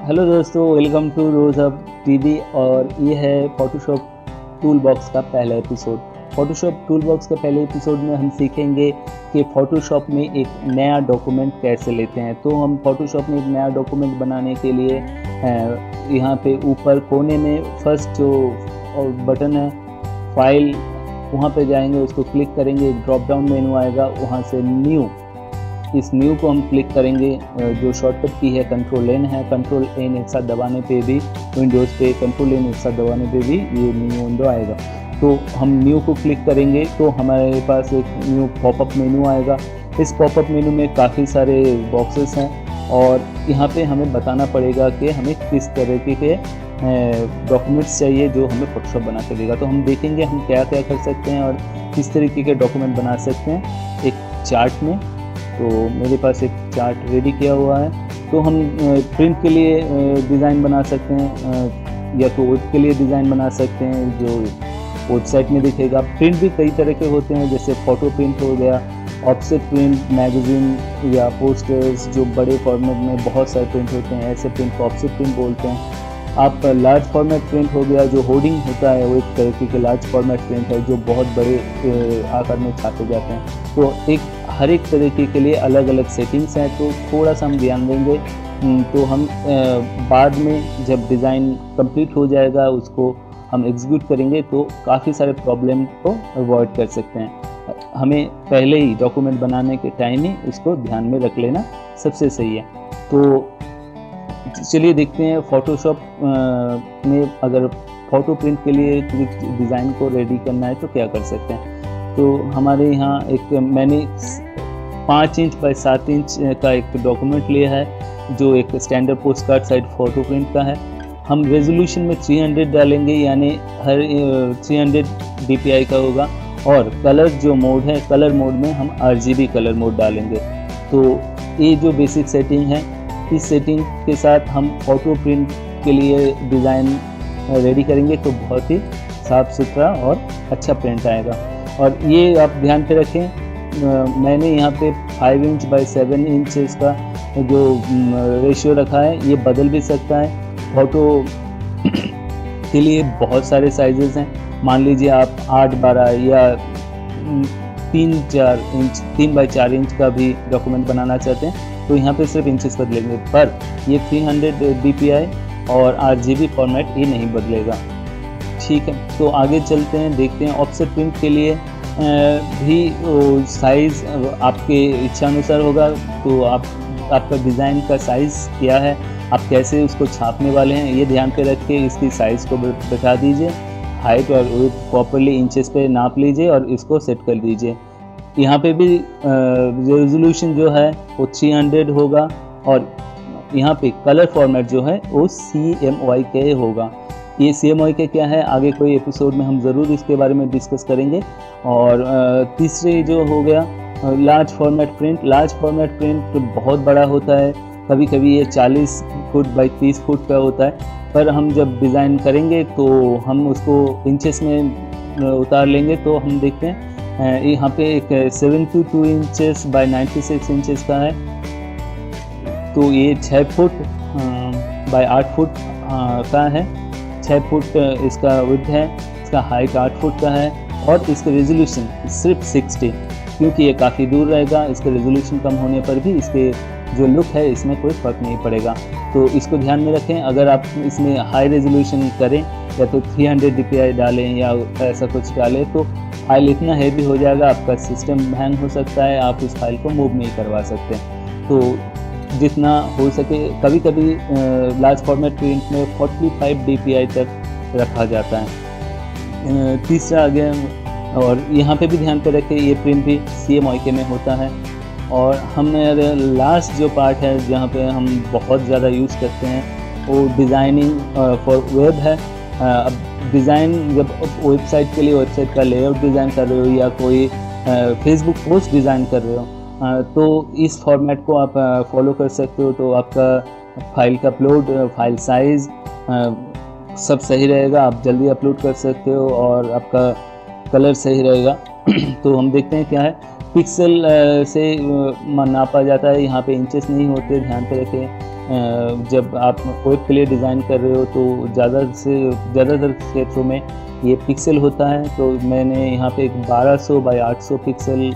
Hello दोस्तों, welcome to rose hub TV. और ये है फोटोशॉप टूल बॉक्स का पहला एपिसोड। फोटोशॉप टूल बॉक्स के पहले एपिसोड में हम सीखेंगे कि फोटोशॉप में एक नया डॉक्यूमेंट कैसे लेते हैं। तो हम फोटोशॉप में एक नया डॉक्यूमेंट बनाने के लिए यहाँ पे ऊपर कोने में फर्स्ट जो बटन है फाइल, वहाँ पे जाएंगे, उसको क्लिक करेंगे, एक ड्रॉप डाउन मेनू आएगा, वहाँ से न्यू, इस न्यू को हम क्लिक करेंगे। जो शॉर्टकट की है कंट्रोल एन है, कंट्रोल एन एक साथ दबाने पे भी विंडोज़ पे कंट्रोल एन एक साथ दबाने पे भी ये न्यू विंडो आएगा। तो हम न्यू को क्लिक करेंगे तो हमारे पास एक न्यू पॉपअप मेनू आएगा। इस पॉपअप मेनू में काफ़ी सारे बॉक्सेस हैं और यहाँ पे हमें बताना पड़ेगा कि हमें किस तरीके के डॉक्यूमेंट्स चाहिए जो हमें फोटोशॉप बना के देगा। तो हम देखेंगे हम क्या क्या कर सकते हैं और किस तरीके के डॉक्यूमेंट बना सकते हैं एक चार्ट में। तो मेरे पास एक चार्ट रेडी किया हुआ है। तो हम प्रिंट के लिए डिज़ाइन बना सकते हैं या तो वेब के लिए डिज़ाइन बना सकते हैं जो वेबसाइट में दिखेगा। प्रिंट भी कई तरह के होते हैं, जैसे फ़ोटो प्रिंट हो गया, ऑफसेट प्रिंट, मैगज़ीन या पोस्टर्स जो बड़े फॉर्मेट में बहुत सारे प्रिंट होते हैं, ऐसे प्रिंट को ऑफसेट प्रिंट बोलते हैं। आप लार्ज फॉर्मेट प्रिंट हो गया, जो होर्डिंग होता है वो एक तरीके के लार्ज फॉर्मेट प्रिंट है जो बहुत बड़े आकार में छापे जाते हैं। तो हर एक तरीके के लिए अलग अलग सेटिंग्स हैं, तो थोड़ा सा हम ध्यान देंगे। तो हम बाद में जब डिज़ाइन कंप्लीट हो जाएगा उसको हम एग्जीक्यूट करेंगे तो काफ़ी सारे प्रॉब्लम को अवॉइड कर सकते हैं। हमें पहले ही डॉक्यूमेंट बनाने के टाइम ही उसको ध्यान में रख लेना सबसे सही है। तो चलिए देखते हैं फोटोशॉप में अगर फ़ोटो प्रिंट के लिए डिज़ाइन को रेडी करना है तो क्या कर सकते हैं। तो हमारे यहाँ एक मैंने 5 इंच बाय 7 इंच का एक डॉक्यूमेंट लिया है जो एक standard post card size photo print का है। हम रेजोल्यूशन में 300 डालेंगे, यानी हर 300 dpi का होगा। और कलर जो मोड है, कलर मोड में हम RGB कलर मोड डालेंगे। तो ये जो बेसिक सेटिंग है, इस सेटिंग के साथ हम फ़ोटो प्रिंट के लिए डिज़ाइन रेडी करेंगे तो बहुत ही साफ़ सुथरा और अच्छा प्रिंट आएगा। और ये आप ध्यान पे रखें, मैंने यहाँ पे 5 इंच बाय 7 इंच का जो रेशियो रखा है ये बदल भी सकता है। फ़ोटो के लिए बहुत सारे साइजेस हैं, मान लीजिए आप 8-12 या 3-4 इंच 3 बाय 4 इंच का भी डॉक्यूमेंट बनाना चाहते हैं तो यहाँ पे सिर्फ इंचेस बदलेंगे, पर ये 300 dpi और RGB फॉर्मेट ये नहीं बदलेगा। ठीक है, तो आगे चलते हैं, देखते हैं ऑफसेट प्रिंट के लिए भी साइज़ आपके इच्छा अनुसार होगा। तो आपका डिज़ाइन का साइज़ क्या है, आप कैसे उसको छापने वाले हैं, ये ध्यान पे रख के इसकी साइज़ को बता दीजिए। हाइट और विड्थ प्रॉपरली इंचेस पे नाप लीजिए और इसको सेट कर दीजिए। यहाँ पे भी रेजोल्यूशन जो है वो 300 होगा और यहाँ पे कलर फॉर्मेट जो है वो CMYK होगा। ये CMYK क्या है, आगे कोई एपिसोड में हम ज़रूर इसके बारे में डिस्कस करेंगे। और तीसरे जो हो गया large format print. Large format print बहुत बड़ा होता है, कभी कभी ये 40 फुट बाई 30 फुट का होता है, पर हम जब डिज़ाइन करेंगे तो हम उसको इंचेस में उतार लेंगे। तो हम देखते हैं यहाँ पे एक 72 इंचेस बाय 96 इंचेस का है। तो ये 6 फुट बाय 8 फुट का है, 6 फुट इसका विड्थ है, इसका हाइट 8 फुट का है और इसका रेजोल्यूशन सिर्फ 60, क्योंकि ये काफ़ी दूर रहेगा। इसका रेजोल्यूशन कम होने पर भी इसके जो लुक है इसमें कोई फ़र्क नहीं पड़ेगा। तो इसको ध्यान में रखें। अगर आप इसमें हाई रेजोल्यूशन करें या तो 300 dpi डालें या ऐसा कुछ डालें तो फाइल इतना हैवी हो जाएगा, आपका सिस्टम हैंग हो सकता है, आप उस फाइल को मूव नहीं करवा सकते। तो जितना हो सके, कभी कभी लार्ज फॉर्मेट प्रिंट में 45 dpi तक रखा जाता है। तीसरा आ गया, और यहाँ पे भी ध्यान पे रखें ये प्रिंट भी CMYK में होता है। और हमने लास्ट जो पार्ट है जहाँ पे हम बहुत ज़्यादा यूज़ करते हैं वो डिज़ाइनिंग फॉर वेब है। अब डिज़ाइन जब वेबसाइट के लिए वेबसाइट का लेआउट डिज़ाइन कर रहे हो या कोई फेसबुक पोस्ट डिज़ाइन कर रहे हो तो इस फॉर्मेट को आप फॉलो कर सकते हो। तो आपका फाइल का अपलोड, फाइल साइज़ सब सही रहेगा, आप जल्दी अपलोड कर सकते हो और आपका कलर सही रहेगा। तो हम देखते हैं क्या है, पिक्सल से नापा जाता है, यहाँ पे इंचेस नहीं होते, ध्यान पे रखें। जब आप वेब के लिए डिज़ाइन कर रहे हो तो ज़्यादातर क्षेत्रों में ये पिक्सल होता है। तो मैंने यहाँ पे एक 1200 बाय 800 पिक्सल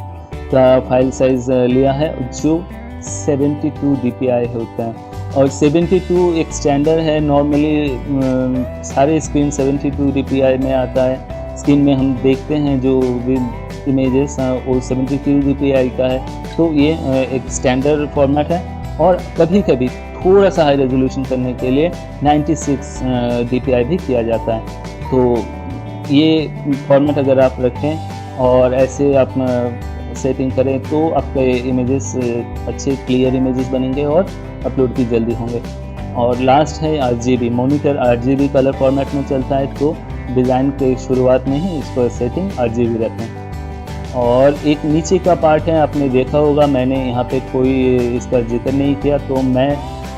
का फाइल साइज़ लिया है जो 72 dpi होता है। और 72 एक स्टैंडर्ड है, नॉर्मली सारे स्क्रीन 72 dpi में आता है। स्क्रीन में हम देखते हैं जो इमेजेस वो 72 dpi का है। तो ये एक स्टैंडर्ड फॉर्मेट है। और कभी कभी थोड़ा सा हाई रेजोल्यूशन करने के लिए 96 dpi भी किया जाता है। तो ये फॉर्मेट अगर आप रखें और ऐसे आप सेटिंग करें तो आपके इमेजेस अच्छे क्लियर इमेजेस बनेंगे और अपलोड भी जल्दी होंगे। और लास्ट है RGB। Monitor RGB colour format में चलता है, तो डिज़ाइन के शुरुआत में ही इसको सेटिंग RGB रखें। और एक नीचे का पार्ट है, आपने देखा होगा, मैंने यहाँ पे कोई इसका जिक्र नहीं किया, तो मैं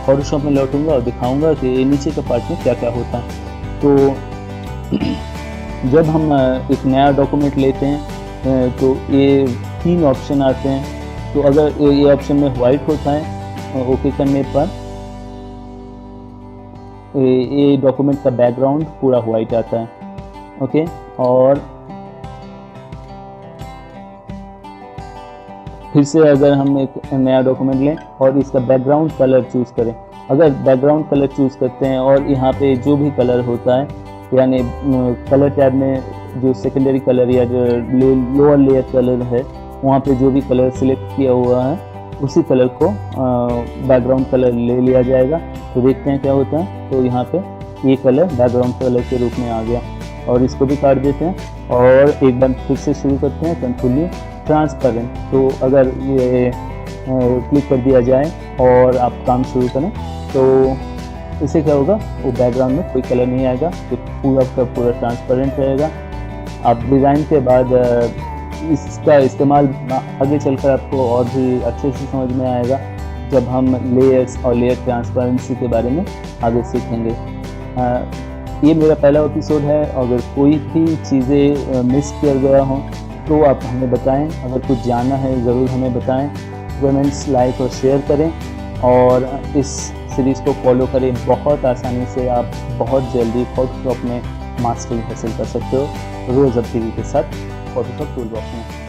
फोटोशॉप में लौटूंगा और दिखाऊंगा कि नीचे के पार्ट में क्या क्या होता है। तो जब हम एक नया डॉक्यूमेंट लेते हैं तो ये 3 ऑप्शन आते हैं। तो अगर ये ऑप्शन में वाइट होता है, ओके करने पर ये डॉक्यूमेंट का बैकग्राउंड पूरा वाइट आता है। ओके, और फिर से अगर हम एक नया डॉक्यूमेंट लें और इसका बैकग्राउंड कलर चूज़ करें, अगर बैकग्राउंड कलर चूज़ करते हैं और यहाँ पे जो भी कलर होता है, यानी कलर टैब में जो सेकेंडरी कलर या जो लोअर लेयर कलर है, वहाँ पे जो भी कलर सिलेक्ट किया हुआ है उसी कलर को बैकग्राउंड कलर ले लिया जाएगा। तो देखते हैं क्या होता है। तो यहाँ पे ये कलर बैकग्राउंड कलर के रूप में आ गया और इसको भी काट देते हैं और एक बार फिर से शुरू करते हैं कंट्रोल ट्रांसपेरेंट। तो अगर ये क्लिक कर दिया जाए और आप काम शुरू करें तो इससे क्या होगा, वो बैकग्राउंड में कोई कलर नहीं आएगा, तो पूरा का पूरा ट्रांसपेरेंट रहेगा। आप डिज़ाइन के बाद इसका इस्तेमाल आगे चलकर आपको और भी अच्छे से समझ में आएगा जब हम लेयर्स और लेयर ट्रांसपेरेंसी के बारे में आगे सीखेंगे। ये मेरा पहला एपिसोड है। अगर कोई भी चीज़ें मिस किया गया हो तो आप हमें बताएं। अगर कुछ जानना है ज़रूर हमें बताएं। कमेंट्स, लाइक और शेयर करें और इस सीरीज़ को फॉलो करें। बहुत आसानी से आप बहुत जल्दी फोटोशॉप में मास्टरी हासिल कर सकते हो रोज़ अब टीवी के साथ फोटोशॉप टूलबॉक्स में।